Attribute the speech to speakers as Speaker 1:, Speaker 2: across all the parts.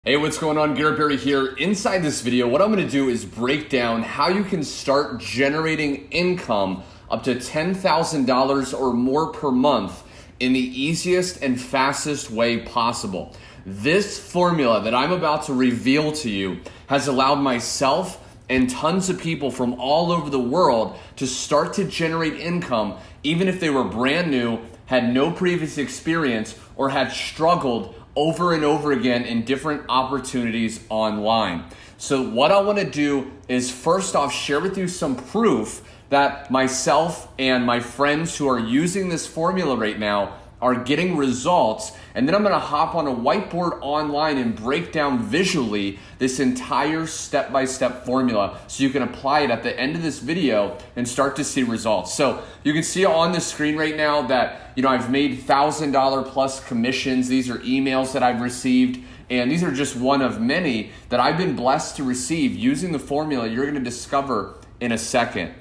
Speaker 1: Hey, what's going on? Garrett here. Inside this video, what I'm going to do is break down how you can start generating income up to $10,000 or more per month in the easiest and fastest way possible. This formula that I'm about to reveal to you has allowed myself and tons of people from all over the world to start to generate income, even if they were brand new, had no previous experience, or had struggled over and over again in different opportunities online. So what I want to do is first off share with you some proof that myself and my friends who are using this formula right now are getting results, and then I'm going to hop on a whiteboard online and break down visually this entire step-by-step formula so you can apply it at the end of this video and start to see results. So you can see on the screen right now that I've made $1,000 plus commissions. These are emails that I've received, and these are just one of many that I've been blessed to receive using the formula you're going to discover in a second.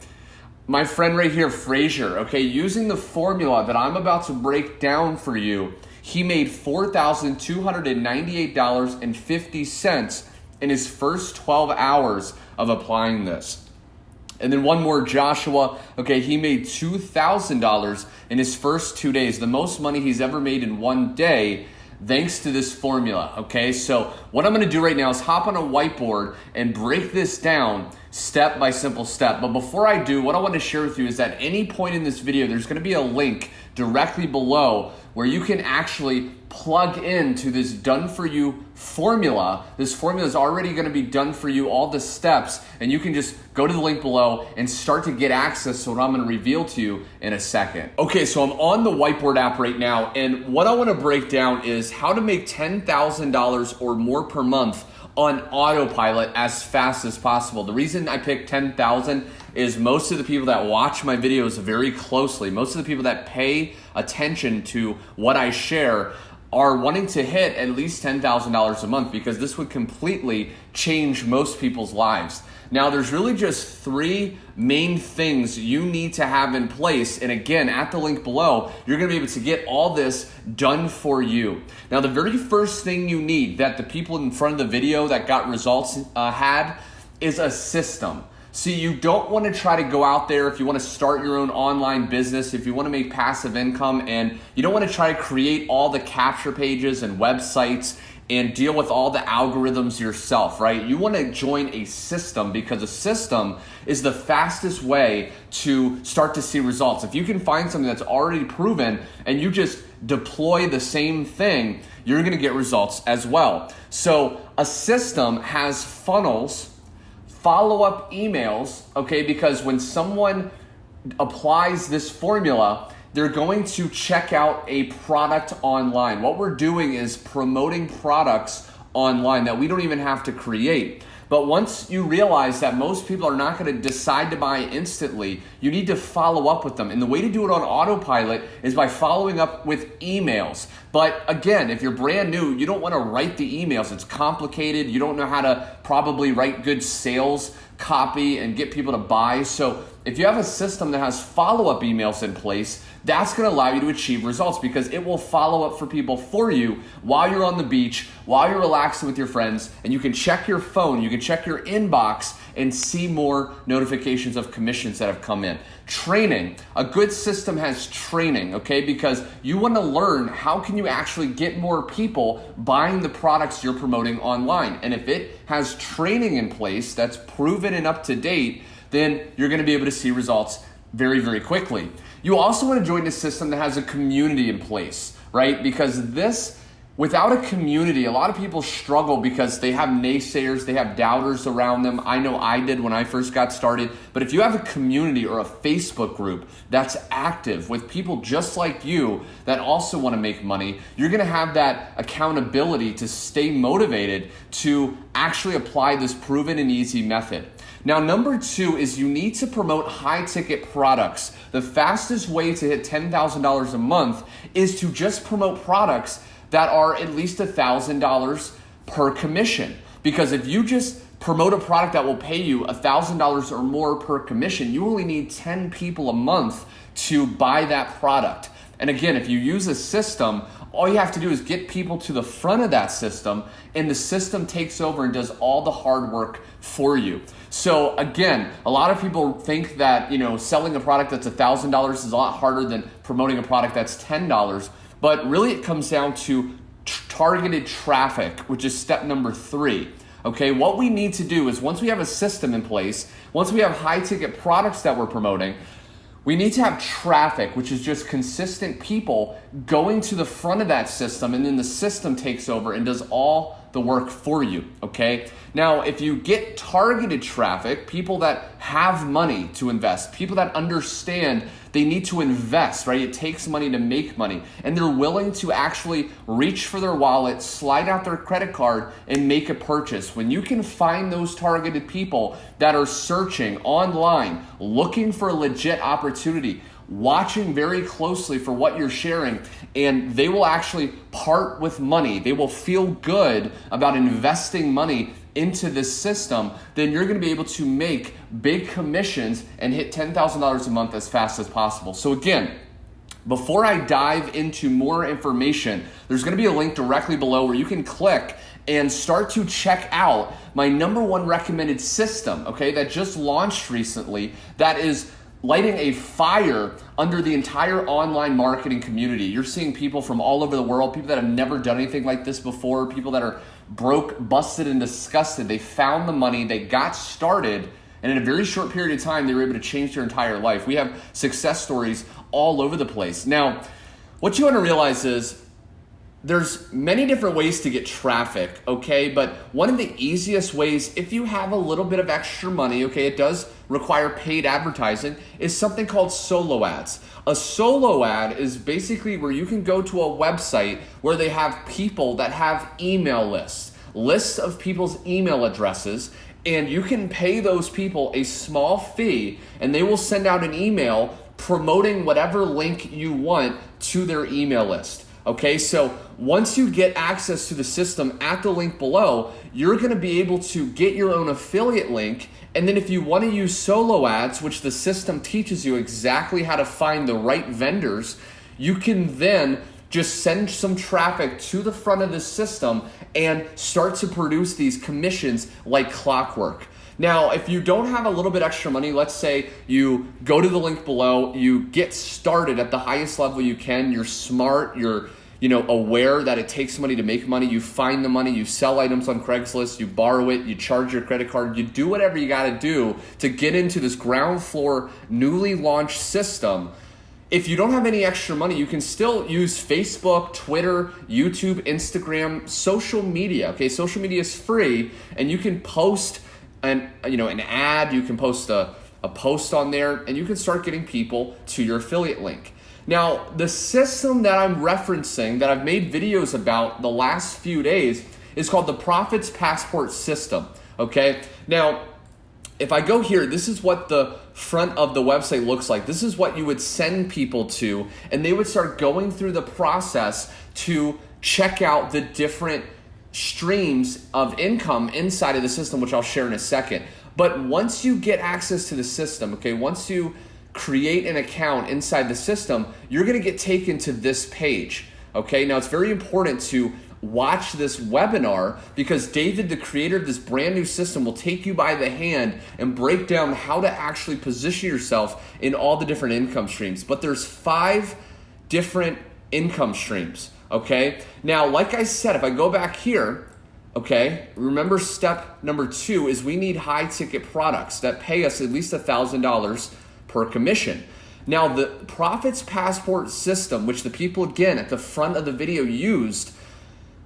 Speaker 1: My friend right here, Frazier, using the formula that I'm about to break down for you, he made $4,298.50 in his first 12 hours of applying this. And then one more, Joshua, he made $2,000 in his first 2 days, the most money he's ever made in one day, thanks to this formula, So what I'm going to do right now is hop on a whiteboard and break this down step by simple step. But before I do, what I want to share with you is at any point in this video, there's going to be a link directly below where you can actually plug into this done for you formula. This formula is already going to be done for you, all the steps, and you can just go to the link below and start to get access to what I'm going to reveal to you in a second. So I'm on the whiteboard app right now, and what I want to break down is how to make $10,000 or more per month on autopilot as fast as possible. The reason I picked 10,000 is most of the people that watch my videos very closely, most of the people that pay attention to what I share are wanting to hit at least $10,000 a month, because this would completely change most people's lives. Now, there's really just three main things you need to have in place. And again, at the link below, you're going to be able to get all this done for you. Now, the very first thing you need that the people in front of the video that got results had is a system. See, you don't want to try to go out there if you want to start your own online business, if you want to make passive income, and you don't want to try to create all the capture pages and websites and deal with all the algorithms yourself, right? You want to join a system, because a system is the fastest way to start to see results. If you can find something that's already proven and you just deploy the same thing, you're going to get results as well. So a system has funnels, follow-up emails, because when someone applies this formula, they're going to check out a product online. What we're doing is promoting products online that we don't even have to create. But once you realize that most people are not going to decide to buy instantly, you need to follow up with them. And the way to do it on autopilot is by following up with emails. But again, if you're brand new, you don't want to write the emails. It's complicated. You don't know how to probably write good sales copy and get people to buy. So if you have a system that has follow-up emails in place, that's going to allow you to achieve results, because it will follow up for people for you while you're on the beach, while you're relaxing with your friends, and you can check your phone, you can check your inbox and see more notifications of commissions that have come in. Training. A good system has training, because you want to learn how can you actually get more people buying the products you're promoting online. And if it has training in place that's proven and up to date, then you're going to be able to see results very, very quickly. You also want to join a system that has a community in place, right? Because without a community, a lot of people struggle because they have naysayers, they have doubters around them. I know I did when I first got started. But if you have a community or a Facebook group that's active with people just like you that also want to make money, you're going to have that accountability to stay motivated to actually apply this proven and easy method. Now, number two is you need to promote high-ticket products. The fastest way to hit $10,000 a month is to just promote products that are at least $1,000 per commission. Because if you just promote a product that will pay you $1,000 or more per commission, you only need 10 people a month to buy that product. And again, if you use a system, all you have to do is get people to the front of that system, and the system takes over and does all the hard work for you. So again, a lot of people think that, selling a product that's $1,000 is a lot harder than promoting a product that's $10, but really it comes down to targeted traffic, which is step number 3. Okay, what we need to do is once we have a system in place, once we have high ticket products that we're promoting, we need to have traffic, which is just consistent people going to the front of that system, and then the system takes over and does all the work for you, okay? Now, if you get targeted traffic, people that have money to invest, people that understand they need to invest, right? It takes money to make money, and they're willing to actually reach for their wallet, slide out their credit card, and make a purchase. When you can find those targeted people that are searching online, looking for a legit opportunity, watching very closely for what you're sharing, and they will actually part with money, they will feel good about investing money into this system, then you're going to be able to make big commissions and hit $10,000 a month as fast as possible. So again, before I dive into more information, there's going to be a link directly below where you can click and start to check out my #1 recommended system, okay, that just launched recently, that is lighting a fire under the entire online marketing community. You're seeing people from all over the world, people that have never done anything like this before, people that are broke, busted, and disgusted. They found the money, they got started, and in a very short period of time, they were able to change their entire life. We have success stories all over the place. Now, what you want to realize is there's many different ways to get traffic, okay? But one of the easiest ways, if you have a little bit of extra money, okay, it does require paid advertising, is something called solo ads. A solo ad is basically where you can go to a website where they have people that have email lists of people's email addresses, and you can pay those people a small fee, and they will send out an email promoting whatever link you want to their email list. Okay, so once you get access to the system at the link below, you're going to be able to get your own affiliate link. And then if you want to use solo ads, which the system teaches you exactly how to find the right vendors, you can then just send some traffic to the front of the system and start to produce these commissions like clockwork. Now, if you don't have a little bit extra money, let's say you go to the link below, you get started at the highest level you can, you're smart, you're aware that it takes money to make money, you find the money, you sell items on Craigslist, you borrow it, you charge your credit card, you do whatever you got to do to get into this ground floor, newly launched system. If you don't have any extra money, you can still use Facebook, Twitter, YouTube, Instagram, social media. Okay, social media is free, and you can post an ad, you can post a post on there, and you can start getting people to your affiliate link. Now, the system that I'm referencing, that I've made videos about the last few days, is called the Profits Passport System, okay? Now, if I go here, this is what the front of the website looks like. This is what you would send people to, and they would start going through the process to check out the different streams of income inside of the system, which I'll share in a second. But once you get access to the system, okay, once you create an account inside the system, you're going to get taken to this page, okay? Now, it's very important to watch this webinar because David, the creator of this brand new system, will take you by the hand and break down how to actually position yourself in all the different income streams. But there's 5 different income streams, okay? Now, like I said, if I go back here, okay, remember step number 2 is we need high ticket products that pay us at least $1,000 per commission. Now, the Profits Passport system, which the people again at the front of the video used,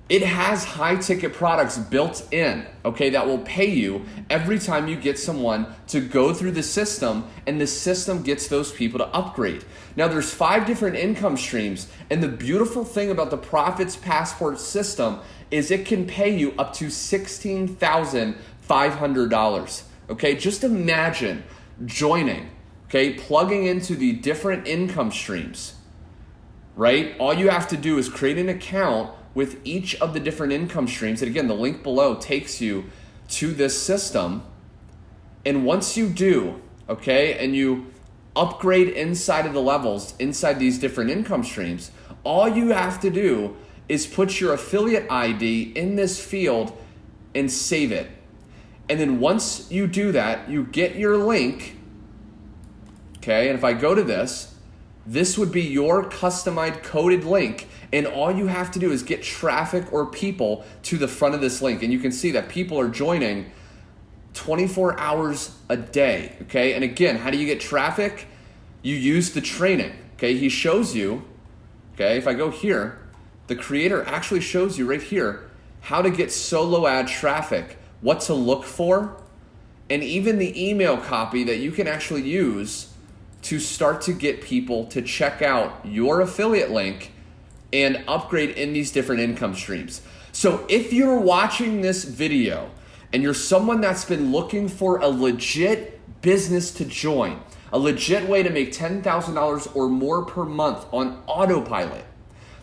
Speaker 1: it has high ticket products built in, okay, that will pay you every time you get someone to go through the system, and the system gets those people to upgrade. Now, there's 5 different income streams, and the beautiful thing about the Profits Passport system is it can pay you up to $16,500, okay? Just imagine joining, okay, plugging into the different income streams, right? All you have to do is create an account with each of the different income streams. And again, the link below takes you to this system. And once you do, okay, and you upgrade inside of the levels, inside these different income streams, All you have to do is put your affiliate ID in this field and save it. And then once you do that, you get your link, okay? And if I go to this would be your customized coded link, and all you have to do is get traffic or people to the front of this link. And you can see that people are joining 24 hours a day, okay? And again, how do you get traffic? You use the training, okay? He shows you, okay, if I go here, the creator actually shows you right here how to get solo ad traffic, what to look for, and even the email copy that you can actually use to start to get people to check out your affiliate link and upgrade in these different income streams. So if you're watching this video and you're someone that's been looking for a legit business to join, a legit way to make $10,000 or more per month on autopilot,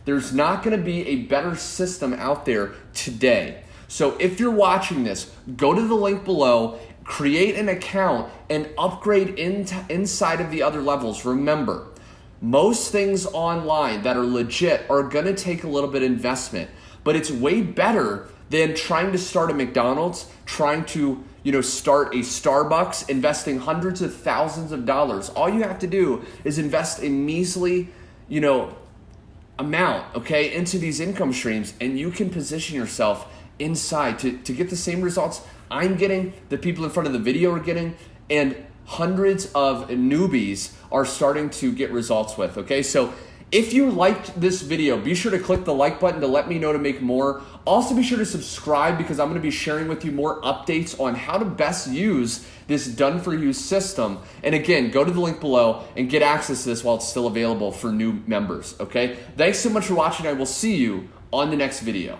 Speaker 1: there's not gonna be a better system out there today. So if you're watching this, go to the link below, create an account, and upgrade inside of the other levels. Remember, most things online that are legit are gonna take a little bit of investment, but it's way better than trying to start a McDonald's, trying to start a Starbucks, investing hundreds of thousands of dollars. All you have to do is invest a measly, amount, okay, into these income streams, and you can position yourself inside to get the same results I'm getting, the people in front of the video are getting, and hundreds of newbies are starting to get results with, okay? So if you liked this video, be sure to click the like button to let me know to make more. Also be sure to subscribe because I'm gonna be sharing with you more updates on how to best use this done-for-you system. And again, go to the link below and get access to this while it's still available for new members, okay? Thanks so much for watching. I will see you on the next video.